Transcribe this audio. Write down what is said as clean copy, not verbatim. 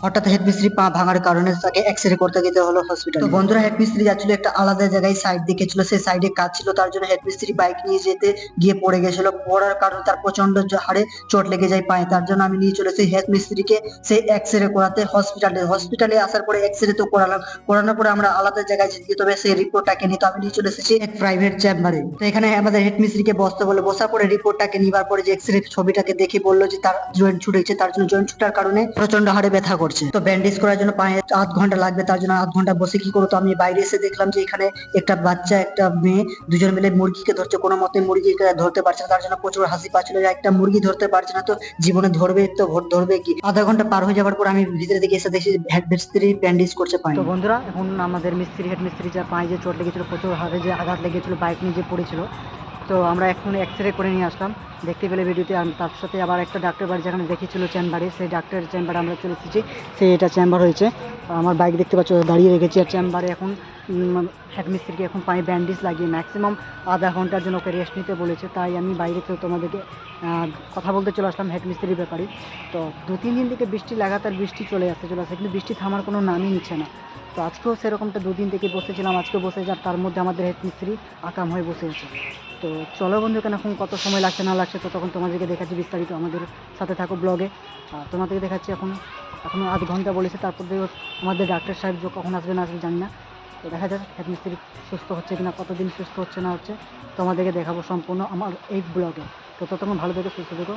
হঠাৎ হেড মিস্ত্রি পা ভাঙার কারণে তাকে এক্সরে করতে যেতে হলো হসপিটালে। তো বন্ধুরা, হেড মিস্ত্রি যাচ্ছিল একটা আলাদা জায়গায় সাইড দেখেছিল, সেই সাইডে কাজ ছিল, তার জন্য হেড মিস্ত্রি বাইক নিয়ে যেতে গিয়ে পড়ে গেছিল। পড়ার কারণে তার প্রচন্ড হারে চোট লেগে যায় পায়ে। তার জন্য আমি নিয়ে চলেছি হেড মিস্ত্রিকে সেই এক্সরে করাতে হসপিটালে আসার পরে এক্সরে তো করালাম, করানোর পরে আমরা আলাদা জায়গায় যেতে হবে সেই রিপোর্টটাকে নিতে। আমি নিয়ে চলে এসেছি এক প্রাইভেট চেম্বারে। তো এখানে আমাদের হেড মিস্ত্রিকে বসতে বলে, বসার পরে রিপোর্টটাকে নিবার পরে যে এক্সরে ছবিটাকে দেখে বললো যে তার জয়েন্ট ছুটেছে, তার জন্য জয়েন্ট ছুটার কারণে প্রচন্ড হারে ব্যথা করছে। তো ব্যান্ডেজ করার জন্য পায়ে 8 ঘন্টা লাগবে, তার জন্য 8 ঘন্টা বসে কি করতো, আমি বাইরে এসে দেখলাম যে এখানে একটা বাচ্চা একটা মেয়ে দুজন মিলে মুরগিকে ধরছে। কোনো মতে মুরগিকে ধরতে পারছে না, তার জন্য প্রচুর হাসি পাচ্ছিল যে একটা মুরগি ধরতে পারছে না, তো জীবনে ধরবে তো ধরবে কি। আধা ঘন্টা পার হয়ে যাওয়ার পর আমি ভিতরে দিকে এসে দেখি হেড মিস্ত্রি ব্যান্ডেজ করছে পায়ে। তো বন্ধুরা, এখন আমাদের হেড মিস্ত্রি যা পায়ে যে চোট লেগেছিল, প্রচুর হারে যে আঘাত লেগেছিল, বাইক নিয়ে যে পড়েছিল, তো আমরা এখন এক্সরে করে নিয়ে আসলাম, দেখতে পেলে ভিডিওতে। তার সাথে আবার একটা ডাক্তার বাড়ি যেখানে দেখিয়েছিল চেম্বারে, সেই ডাক্তারের চেম্বারে আমরা চলে এসেছি। সেই এটা চেম্বার হয়েছে, আমার বাইক দেখতে পাচ্ছ দাঁড়িয়ে রেখেছি। আর চেম্বারে এখন হেড মিস্ত্রিকে এখন পায়ে ব্যান্ডেজ লাগিয়ে ম্যাক্সিমাম আধা ঘন্টার জন্য ওকে রেস্ট নিতে বলেছে। তাই আমি বাইরে থেকে তোমাদেরকে কথা বলতে চলে আসলাম হেড মিস্ত্রির ব্যাপারে। তো 2-3 দিন থেকে বৃষ্টি, লাগাতার বৃষ্টি চলে আসছে, কিন্তু বৃষ্টি থামার কোনো নামই নিচ্ছে না। তো আজকেও সেরকমটা 2 দিন থেকে বসেছিলাম, আজকেও বসে যার, তার মধ্যে আমাদের হেড মিস্ত্রি আকাম হয়ে বসে আছে। তো চলো বন্ধু, কেন এখন কত সময় লাগছে না লাগছে তো তখন তোমাদেরকে দেখাচ্ছি বিস্তারিত, আমাদের সাথে থাকো ব্লগে। তোমাদেরকে দেখাচ্ছি এখনো আধ ঘন্টা বলেছে, তারপর থেকে আমাদের ডাক্তার সাহেব কখন আসবে না আসবে জানি না। তো দেখা যাক হেড মিস্ত্রি সুস্থ হচ্ছে কিনা, কতদিন সুস্থ হচ্ছে না হচ্ছে তোমাদেরকে দেখাবো সম্পূর্ণ আমার এই ব্লগে। তো ততক্ষণ ভালো থেকো, সুস্থ থেকো।